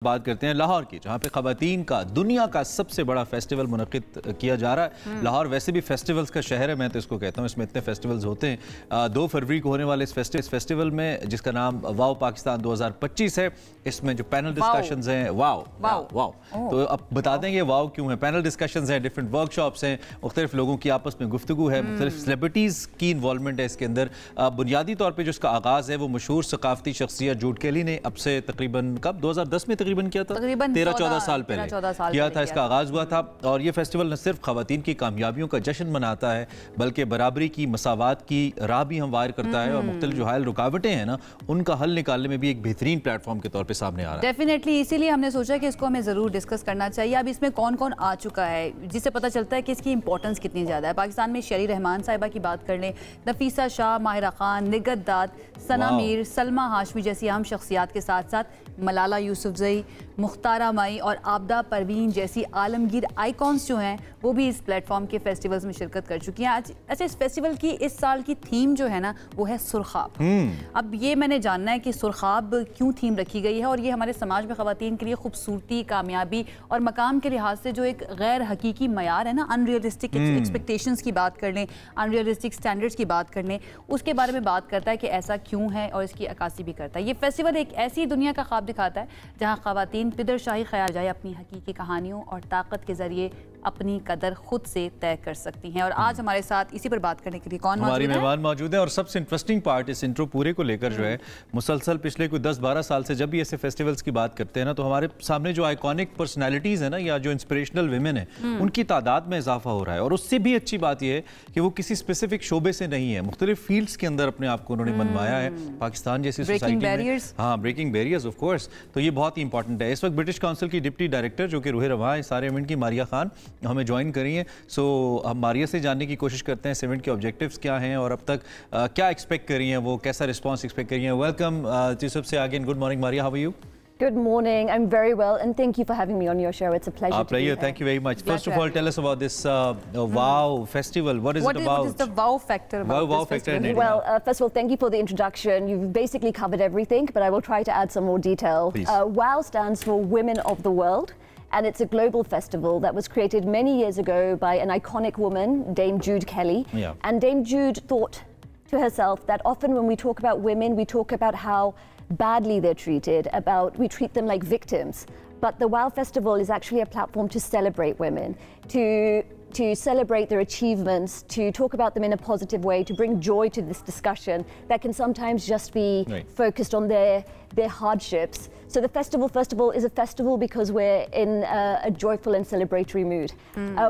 बात करते हैं लाहौर की, जहाँ पे ख़वातीन का दुनिया का सबसे बड़ा फेस्टिवल मुनक़िद किया जा रहा है। लाहौर वैसे भी फेस्टिवल्स का शहर है, मैं तो इसको कहता हूँ, इसमें इतने फेस्टिवल्स होते हैं। 2 फरवरी को होने वाले इस फेस्टिवल में, जिसका नाम वाओ पाकिस्तान 2025 है, इसमें जो पैनल डिस्कशंस हैं, वाओ तो अब बता दें ये वाओ क्यों है। पैनल डिस्कशंस हैं, डिफरेंट वर्कशॉप्स हैं, मुख्तलिफ लोगों की आपस में गुफ्तगू है, मुख्तलिफ सेलिब्रिटीज़ की इन्वॉल्वमेंट है इसके अंदर। बुनियादी तौर पर जो इसका आगाज़ है वो मशहूर सकाफती शख्सियत जूड केली ने अब से तकरीबन कब 2010 में तकरीबन किया था, 13-14 साल पहले किया था। इसका आगाज हुआ था और ये फेस्टिवल न सिर्फ खवातीन की कामयाबियों का जश्न मनाता है, बल्कि बराबरी की, मसावात की राह भी हम वायर करता है और मुख्तलिफ जो हाल रुकावटें हैं ना, उनका हल निकालने में भी एक बेहतरीन प्लेटफॉर्म के तौर पे सामने आ रहा है। डेफिनेटली, इसीलिए हमने सोचा कि इसको हमें ज़रूर डिस्कस करना चाहिए। अब इसमें कौन कौन आ चुका है, जिससे पता चलता है कि इसकी इंपॉर्टेंस कितनी ज़्यादा है। पाकिस्तान में शरी रहमान साहिबा की बात कर लें, नफीसा शाह, माहिरा खान, निगत दाद, सना मीर, सलमा हाशमी जैसी अहम शख्सियात के साथ साथ मलाला यूसुफजई, मुख्तारा माई और आबदा परवीन जैसी आलमगीर आइकॉन्स जो हैं वो भी इस प्लेटफॉर्म के फेस्टिवल्स में शिरकत कर चुकी हैं। आज अच्छा, इस फेस्टिवल की इस साल की थीम जो है ना वो है सुरखाब। अब ये मैंने जानना है कि सुरखाब क्यों थीम रखी गई है और ये हमारे समाज में ख़वातीन के लिए खूबसूरती, कामयाबी और मकाम के लिहाज से जो एक गैर हकीकी मयार है ना, अनरियलिस्टिक एक्सपेक्टेशंस की बात कर लें, अनरियलिस्टिक स्टैंडर्ड्स की बात कर लें, उसके बारे में बात करता है कि ऐसा क्यों है और इसकी अक्कासी भी करता है। ये फेस्टिवल एक ऐसी दुनिया का ख्वाब दिखाता है जहाँ ख़वातीन पिदरशाही ख्याल जाए अपनी हकीकी कहानियों और ताकत के जरिए अपनी कदर खुद से तय कर सकती हैं। और आज हमारे साथ इसी पर बात करने के लिए कौन हमारी मेहमान मौजूद है और सबसे इंटरेस्टिंग पार्ट इस इंट्रो पूरे को लेकर जो है, मुसलसल पिछले कोई 10-12 साल से जब भी ऐसे फेस्टिवल्स की बात करते हैं ना, तो हमारे सामने जो आइकॉनिक पर्सनैलिटीज़ है ना, या जो इंस्पिरेशनल विमेन है, उनकी तादाद में इजाफा हो रहा है। और उससे भी अच्छी बात यह है कि वो किसी स्पेसिफिक शोबे से नहीं है, मुख्तलिफ फील्ड्स के अंदर अपने आप को उन्होंने मनवाया है। पाकिस्तान जैसी सोसाइटी में, हाँ, ब्रेकिंग बैरियर्स ऑफ कोर्स, तो ये बहुत ही इंपॉर्टेंट है। इस वक्त ब्रिटिश काउंसिल की डिप्टी डायरेक्टर जो कि रूह रवां है सारे इवेंट की, मारिया खान हमें ज्वाइन करी हैं। सो हम मारिया से जानने की कोशिश करते हैं इवेंट के ऑब्जेक्टिव्स क्या हैं और अब तक क्या एक्सपेक्ट कर रही हैं, वो कैसा रिस्पांस एक्सपेक्ट कर रही हैं। वेलकम सबसे आगे, good morning Maria, how are you? Good morning. I'm very well, and thank you for having me on your show. It's a pleasure to be here. Thank you very much. First of all, tell us about this WOW festival. What is it about? What is the wow factor about wow this factor festival? Well, first of all, thank you for the introduction. You've basically covered everything, but I will try to add some more detail. WOW stands for Women of the World, and it's a global festival that was created many years ago by an iconic woman, Dame Jude Kelly. And Dame Jude thought to herself that often when we talk about women, we talk about how badly they're treated, we treat them like victims. But the WOW Festival is actually a platform to celebrate women, to celebrate their achievements, to talk about them in a positive way, to bring joy to this discussion that can sometimes just be focused on their hardships. So the festival, first of all, is a festival because we're in a joyful and celebratory mood.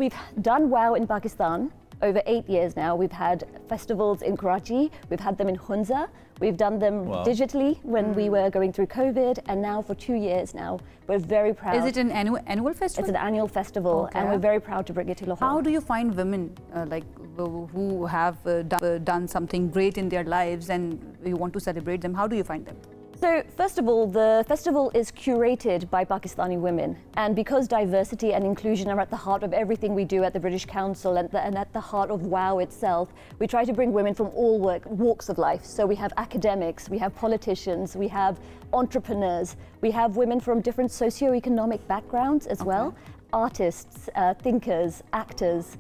We've done WOW in Pakistan over 8 years now. We've had festivals in Karachi, we've had them in Hunza, we've done them digitally when we were going through COVID, and now for 2 years now. We're very proud. Is it an annual festival? It's an annual festival, and we're very proud to bring it to Lahore. How do you find women who have done something great in their lives and you want to celebrate them? How do you find them? So, first of all, the festival is curated by Pakistani women, and because diversity and inclusion are at the heart of everything we do at the British Council and at the heart of WOW itself, we try to bring women from all walks of life. So we have academics, we have politicians, we have entrepreneurs, we have women from different socio-economic backgrounds as well, artists, thinkers, actors,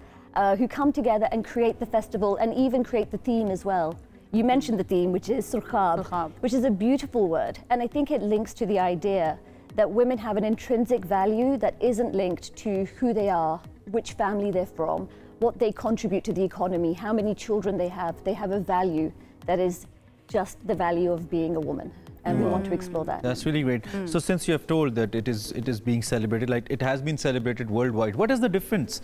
who come together and create the festival and even create the theme as well. You mentioned the theme, which is surkhab, which is a beautiful word, and I think it links to the idea that women have an intrinsic value that isn't linked to who they are, which family they're from, what they contribute to the economy, how many children they have. They have a value that is just the value of being a woman. And we want to explore that. That's really great. So since you have told that it is being celebrated, like it has been celebrated worldwide, what is the difference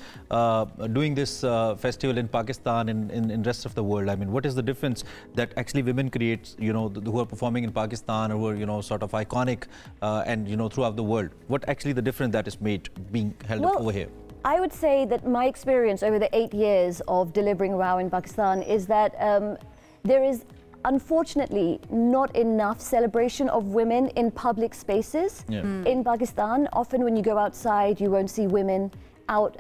doing this festival in Pakistan and in rest of the world? I mean, what is the difference that actually women create, you know, who are performing in Pakistan or who are, you know, sort of iconic and, you know, throughout the world? What actually the difference that is made being held over here? I would say that my experience over the 8 years of delivering WOW in Pakistan is that there is unfortunately not enough celebration of women in public spaces in Pakistan. Often when you go outside, you won't see women out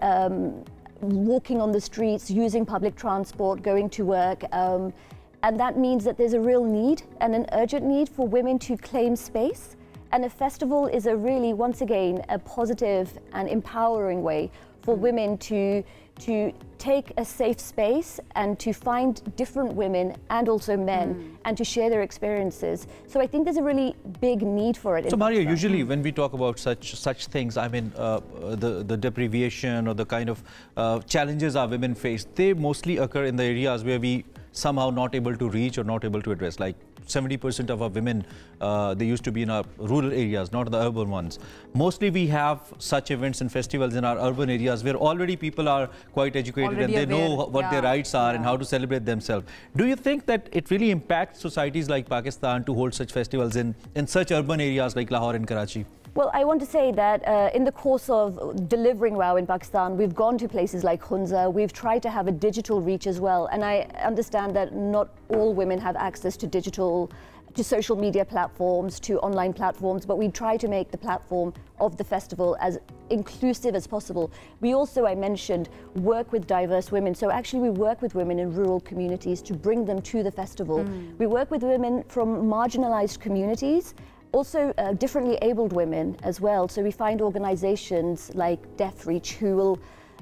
walking on the streets, using public transport, going to work, and that means that there's a real need and an urgent need for women to claim space And a festival is a really, once again, a positive and empowering way for women to take a safe space and to find different women and also men and to share their experiences. So I think there's a really big need for it. So Maria, usually when we talk about such things, I mean, the deprivation or the kind of challenges our women face, they mostly occur in the areas where we somehow not able to reach or not able to address. Like 70% of our women, they used to be in our rural areas, not the urban ones. Mostly we have such events and festivals in our urban areas where already people are quite educated and they know what their rights are and how to celebrate themselves. Do you think that it really impacts societies like Pakistan to hold such festivals in such urban areas like Lahore and Karachi? Well, I want to say that in the course of delivering WOW in Pakistan, we've gone to places like Hunza. We've tried to have a digital reach as well. And I understand that not all women have access to social media platforms, to online platforms, but we try to make the platform of the festival as inclusive as possible. We also, I mentioned, work with diverse women. So actually we work with women in rural communities to bring them to the festival. We work with women from marginalized communities, also differently abled women as well. So we find organizations like Deaf Reach who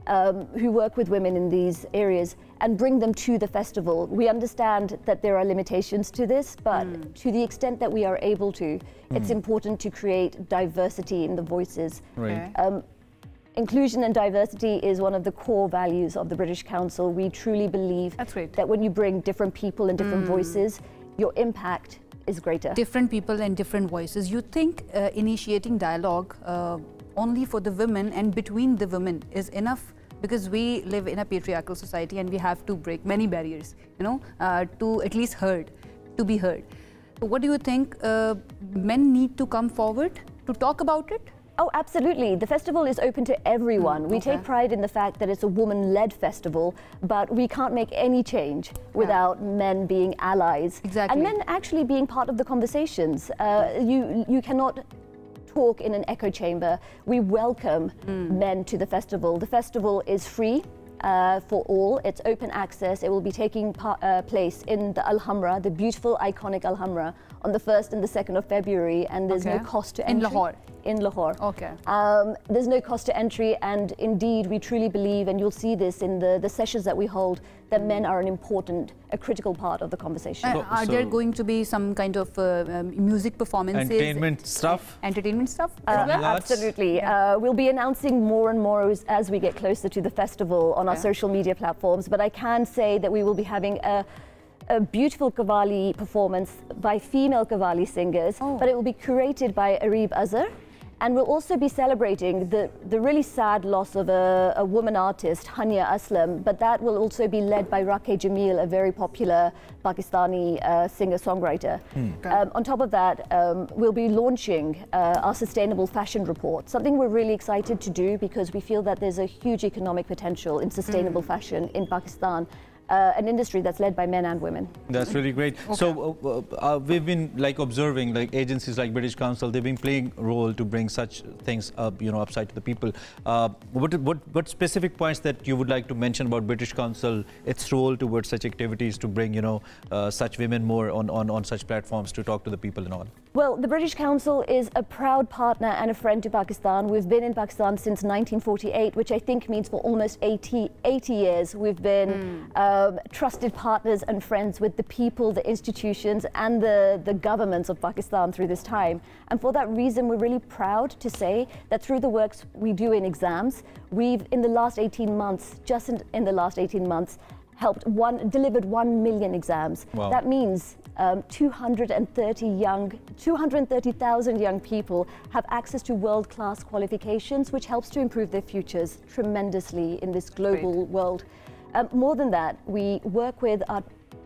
work with women in these areas and bring them to the festival. We understand that there are limitations to this, but to the extent that we are able to, it's important to create diversity in the voices. Right. Inclusion and diversity is one of the core values of the British Council. We truly believe that when you bring different people and different voices, your impact is greater. Different people and different voices. You think initiating dialogue only for the women and between the women is enough? Because we live in a patriarchal society and we have to break many barriers, you know, to at least be heard. So what do you think men need to come forward to talk about it? Oh, absolutely. The festival is open to everyone. We take pride in the fact that it's a woman-led festival, but we can't make any change without men being allies. Exactly. And men actually being part of the conversations. You cannot talk in an echo chamber. We welcome men to the festival. The festival is free for all. It's open access. It will be taking place in the Alhambra, the beautiful, iconic Alhambra, on the 1st and the 2nd of February, and there's no cost to entry. In Lahore? In Lahore. Okay. There's no cost to entry, and indeed we truly believe, and you'll see this in the sessions that we hold, that men are a critical part of the conversation. Are there going to be some kind of music performances? Entertainment stuff? Entertainment stuff? Absolutely. We'll be announcing more and more as we get closer to the festival on our social media platforms, but I can say that we will be having a beautiful Qawwali performance by female Qawwali singers, but it will be curated by Arib Azhar. And we'll also be celebrating the really sad loss of a woman artist, Hania Aslam, but that will also be led by Rakhe Jamil, a very popular Pakistani singer-songwriter. On top of that, we'll be launching our sustainable fashion report, something we're really excited to do because we feel that there's a huge economic potential in sustainable fashion in Pakistan. An industry that's led by men and women. That's really great. So we've been observing agencies like British Council, they've been playing a role to bring such things up, upside to the people. What specific points that you would like to mention about British Council, its role towards such activities to bring, such women more on such platforms to talk to the people and all? Well, the British Council is a proud partner and a friend to Pakistan. We've been in Pakistan since 1948, which I think means for almost 80 years we've been trusted partners and friends with the people, the institutions and the governments of Pakistan through this time. And for that reason, we're really proud to say that through the works we do in exams, we've in the last 18 months, in the last 18 months, delivered 1 million exams. Wow. That means 230,000 young people have access to world-class qualifications, which helps to improve their futures tremendously in this global world. More than that, we work with our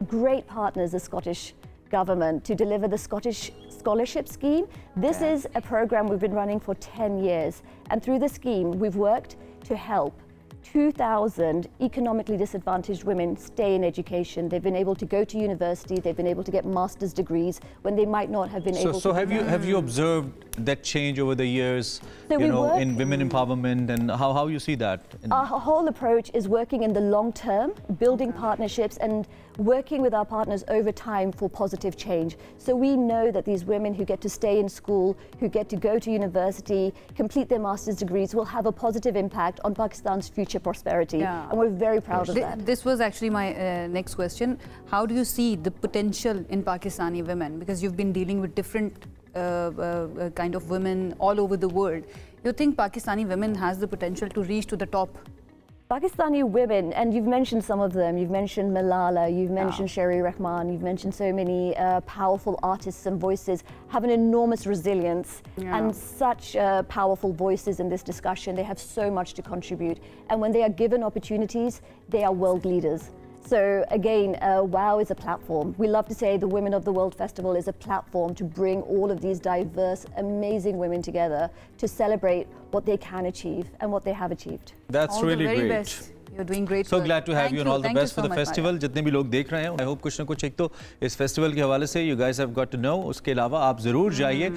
great partners, the Scottish Government, to deliver the Scottish Scholarship Scheme. This is a program we've been running for 10 years. And through the scheme, we've worked to help 2,000 economically disadvantaged women stay in education. They've been able to go to university, they've been able to get master's degrees when they might not have been able to. So have you observed that change over the years, So in women empowerment, and how you see that? Our whole approach is working in the long term, building partnerships and working with our partners over time for positive change. So we know that these women who get to stay in school, who get to go to university, complete their master's degrees, will have a positive impact on Pakistan's future prosperity. And we're very proud of that. This was actually my next question. How do you see the potential in Pakistani women? Because you've been dealing with different kind of women all over the world. You think Pakistani women has the potential to reach to the top? Pakistani women, and you've mentioned some of them, you've mentioned Malala, you've mentioned Sherry Rahman, you've mentioned so many powerful artists and voices, have an enormous resilience and such powerful voices in this discussion. They have so much to contribute. And when they are given opportunities, they are world leaders. So again, WOW is a platform. We love to say the Women of the World Festival is a platform to bring all of these diverse, amazing women together to celebrate what they can achieve and what they have achieved. That's all really the very great. Best. You're doing great. So glad to have you, and all the best for the festival. जितने भी लोग देख रहे हैं, I hope कुछ ना कुछ एक तो इस फेस्टिवल के हवाले से you guys have got to know. उसके अलावा आप जरूर जाइए.